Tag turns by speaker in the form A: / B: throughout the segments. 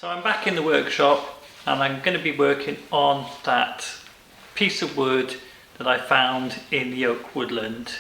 A: So I'm back in the workshop and I'm going to be working on that piece of wood that I found in the oak woodland.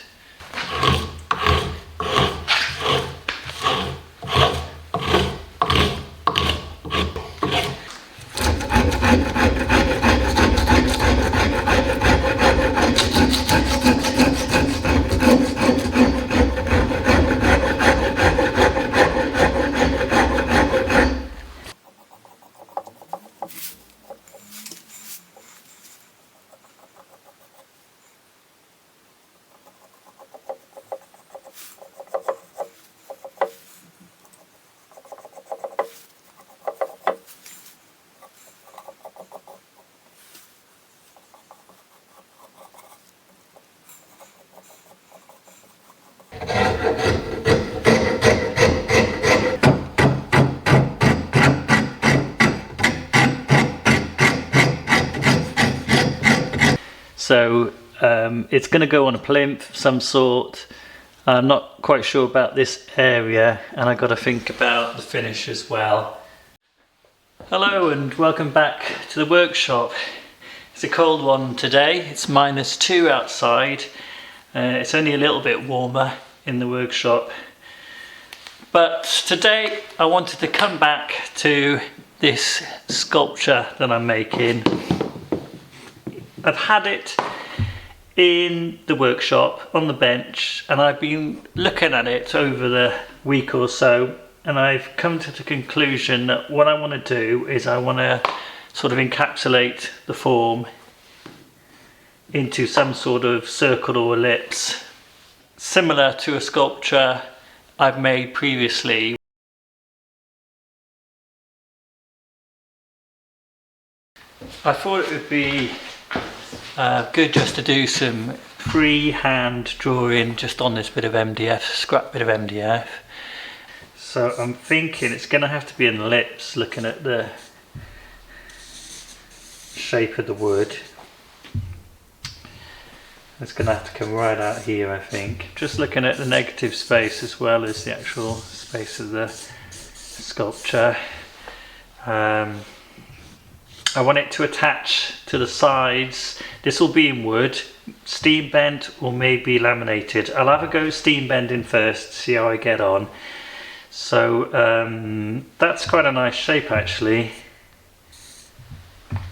A: So it's going to go on a plinth of some sort. I'm not quite sure about this area, and I've got to think about the finish as well. Hello and welcome back to the workshop. It's a cold one today. It's -2 outside. It's only a little bit warmer in the workshop. But today I wanted to come back to this sculpture that I'm making. I've had it in the workshop on the bench and I've been looking at it over the week or so, and I've come to the conclusion that what I want to do is I want to sort of encapsulate the form into some sort of circle or ellipse, similar to a sculpture I've made previously. I thought it would be good just to do some freehand drawing just on this bit of MDF, scrap bit of MDF. So I'm thinking it's going to have to be an ellipse, looking at the shape of the wood. It's going to have to come right out here, I think. Just looking at the negative space as well as the actual space of the sculpture. I want it to attach to the sides. This will be in wood, steam bent or maybe laminated. I'll have a go steam bending first, see how I get on. So that's quite a nice shape actually.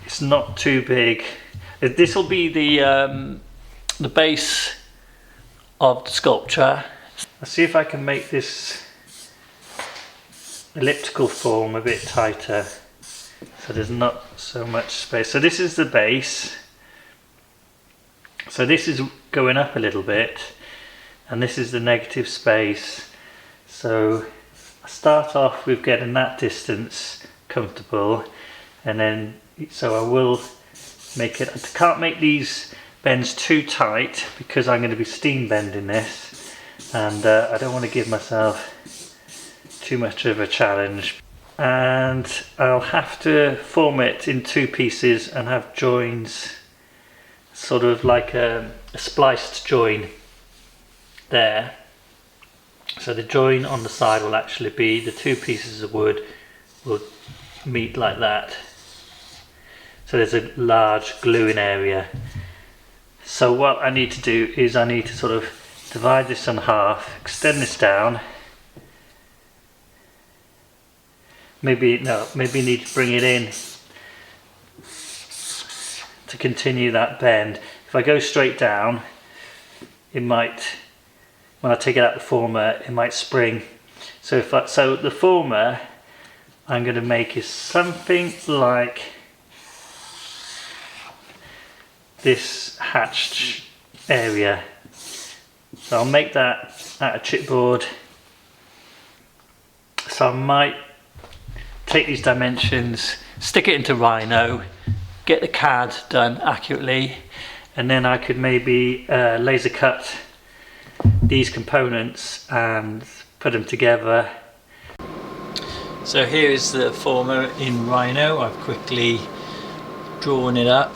A: It's not too big. This will be the base of the sculpture. I'll see if I can make this elliptical form a bit tighter, so there's not so much space. So this is the base. So this is going up a little bit, and this is the negative space. So I start off with getting that distance comfortable, and then so I will make it. I can't make these bends too tight because I'm going to be steam bending this, and I don't want to give myself too much of a challenge. And I'll have to form it in two pieces and have joins, sort of like a spliced join there. So the join on the side will actually be the two pieces of wood will meet like that. So there's a large gluing area. So what I need to do is I need to sort of divide this in half, extend this down. Maybe need to bring it in to continue that bend. If I go straight down, it might, when I take it out the former, it might spring. So so the former I'm going to make is something like this hatched area. So I'll make that out of chipboard. So I might take these dimensions, stick it into Rhino, get the CAD done accurately, and then I could maybe laser cut these components and put them together. So here is the former in Rhino. I've quickly drawn it up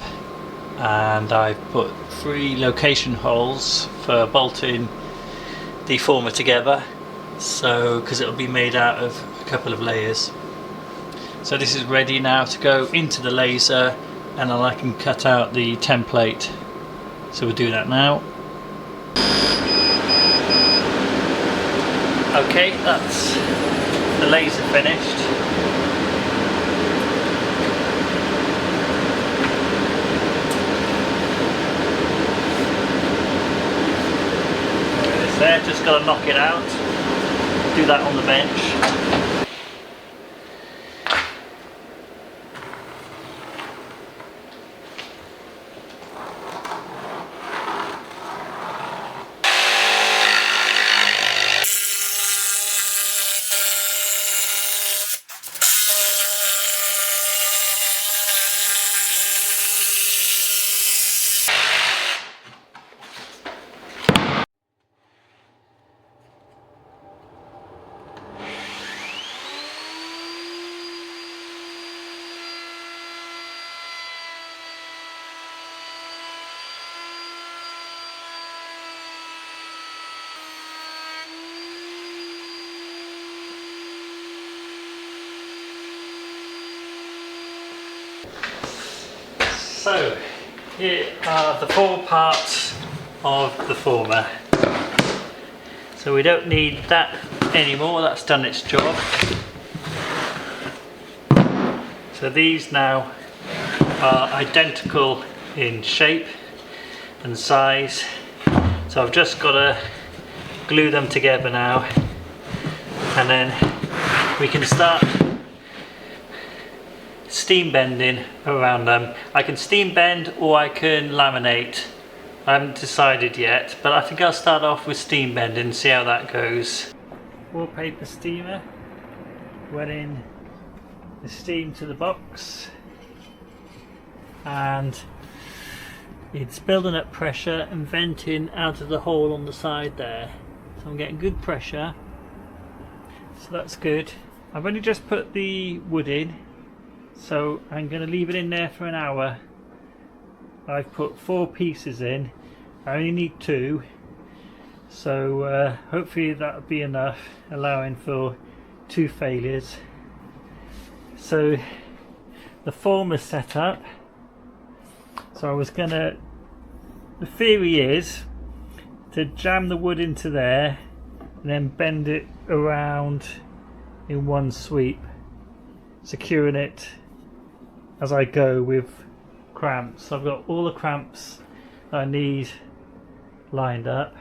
A: and I've put 3 location holes for bolting the former together, so because it'll be made out of a couple of layers. So this is ready now to go into the laser, and then I can cut out the template. So we'll do that now. Okay, that's the laser finished. There it is there, just got to knock it out. Do that on the bench. So, here are the 4 parts of the former. So we don't need that anymore, that's done its job. So these now are identical in shape and size. So I've just got to glue them together now, and then we can start steam bending around them. I can steam bend or I can laminate. I haven't decided yet, but I think I'll start off with steam bending and see how that goes. Wallpaper steamer, wetting the steam to the box, and it's building up pressure and venting out of the hole on the side there. So I'm getting good pressure, so that's good. I've only just put the wood in, so I'm going to leave it in there for an hour. I've put 4 pieces in, I only need 2, so hopefully that'll be enough, allowing for 2 failures. So the form is set up, so I was going to, the theory is to jam the wood into there and then bend it around in one sweep, securing it as I go with cramps. I've got all the cramps I need lined up.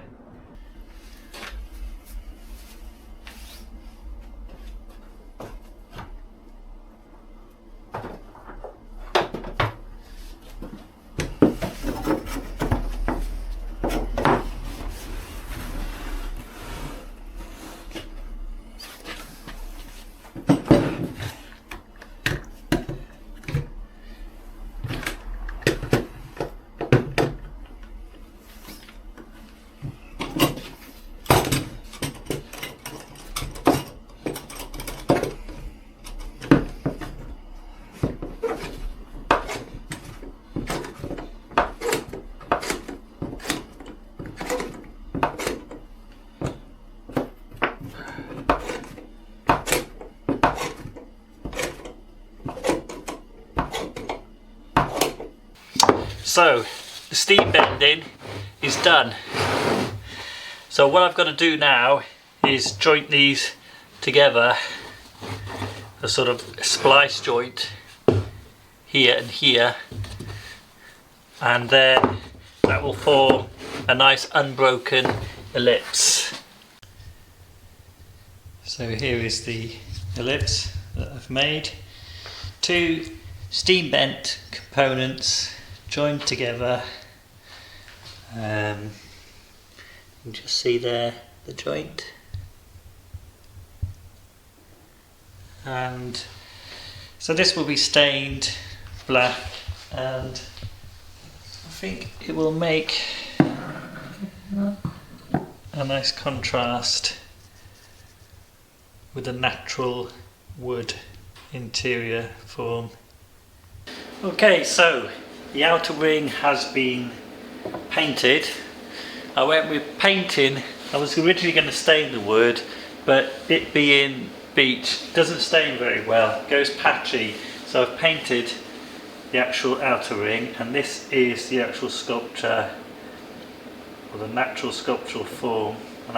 A: So the steam bending is done. So what I've got to do now is joint these together, a sort of splice joint here and here, and then that will form a nice unbroken ellipse. So here is the ellipse that I've made. 2 steam bent components joined together. You can just see there the joint, and so this will be stained black, and I think it will make a nice contrast with a natural wood interior form. Okay, so the outer ring has been painted. I went with painting. I was originally going to stain the wood, but it being beach. It doesn't stain very well, it goes patchy. So I've painted the actual outer ring, and this is the actual sculpture, or the natural sculptural form. And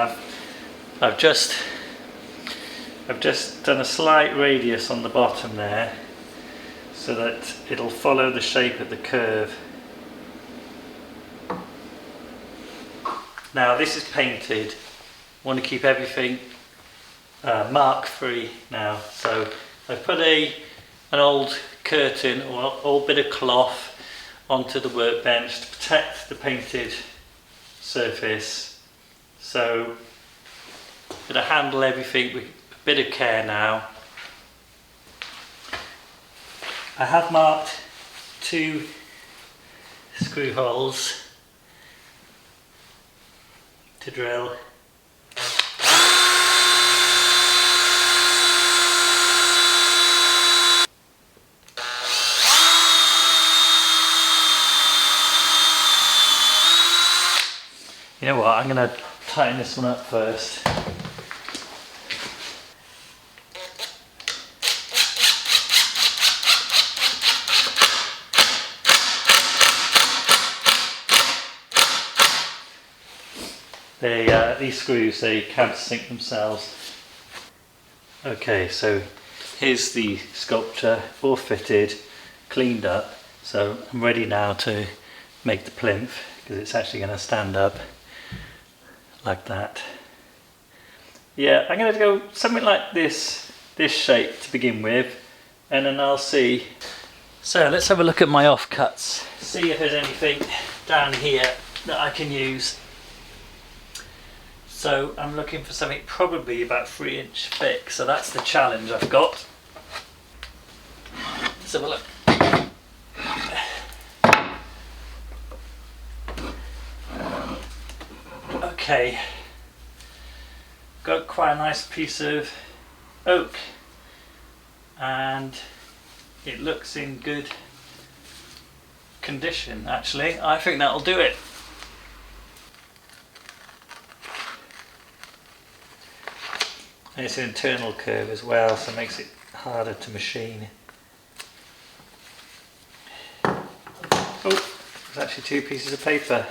A: I've just done a slight radius on the bottom there, so that it'll follow the shape of the curve. Now this is painted. I want to keep everything mark free now, so I've put an old curtain or old bit of cloth onto the workbench to protect the painted surface. So I'm going to handle everything with a bit of care now. I have marked 2 screw holes to drill. You know what, I'm going to tighten this one up first. These screws, they countersink themselves. Okay, so here's the sculpture, all fitted, cleaned up. So I'm ready now to make the plinth, because it's actually going to stand up like that. Yeah, I'm going to go something like this shape to begin with, and then I'll see. So let's have a look at my offcuts, see if there's anything down here that I can use. So I'm looking for something probably about 3 inch thick, so that's the challenge I've got. Let's have a look. Okay, got quite a nice piece of oak, and it looks in good condition actually. I think that'll do it. And it's an internal curve as well, so it makes it harder to machine. Oh, there's actually 2 pieces of paper.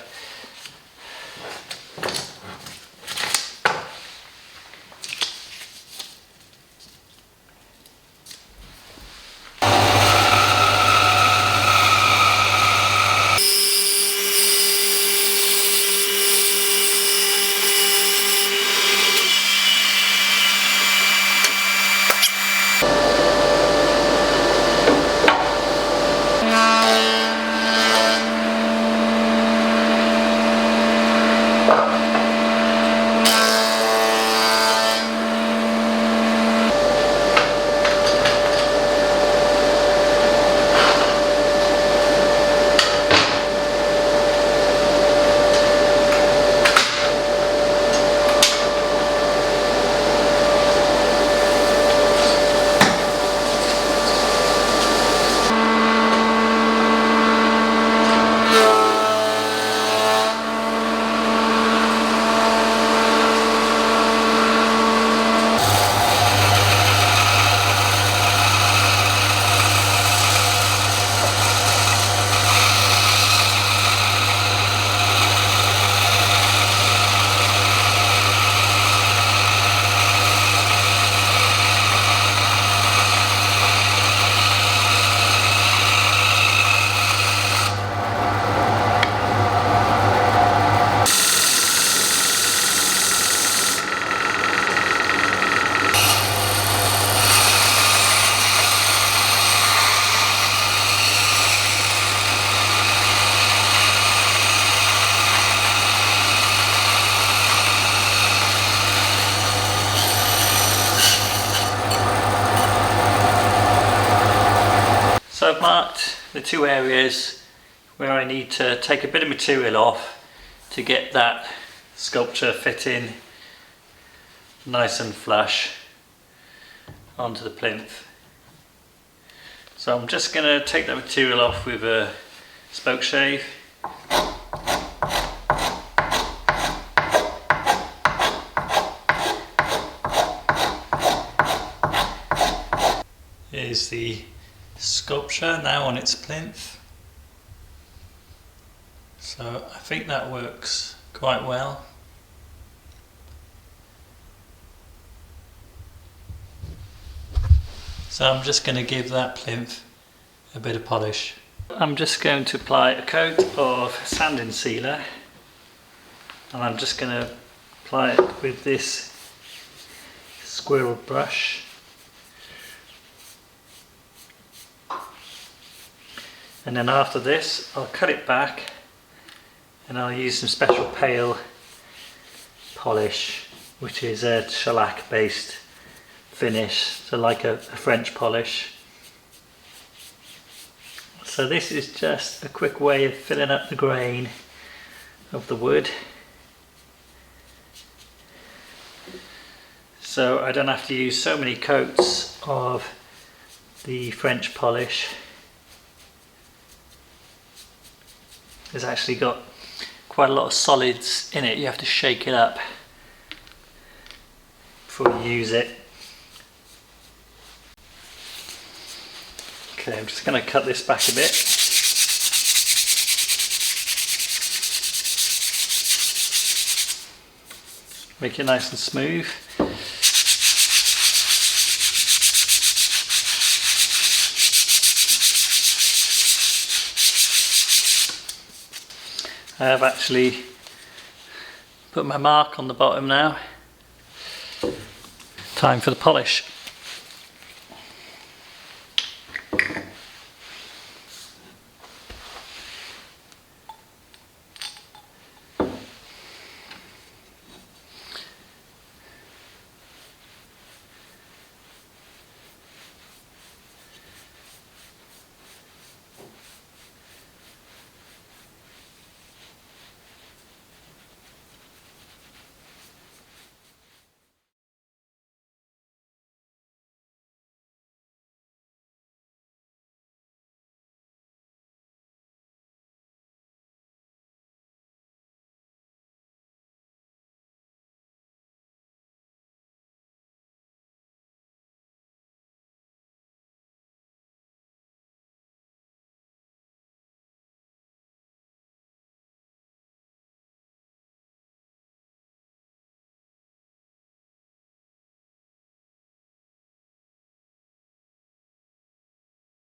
A: So I've marked the 2 areas where I need to take a bit of material off to get that sculpture fitting nice and flush onto the plinth. So I'm just going to take that material off with a spoke shave. is the sculpture now on its plinth. So I think that works quite well. So I'm just going to give that plinth a bit of polish. I'm just going to apply a coat of sanding sealer, and I'm just going to apply it with this squirrel brush. And then after this I'll cut it back and I'll use some special pale polish, which is a shellac based finish, so like a French polish. So this is just a quick way of filling up the grain of the wood, so I don't have to use so many coats of the French polish. It's actually got quite a lot of solids in it. You have to shake it up before you use it. Okay, I'm just going to cut this back a bit. Make it nice and smooth. I have actually put my mark on the bottom now. Time for the polish.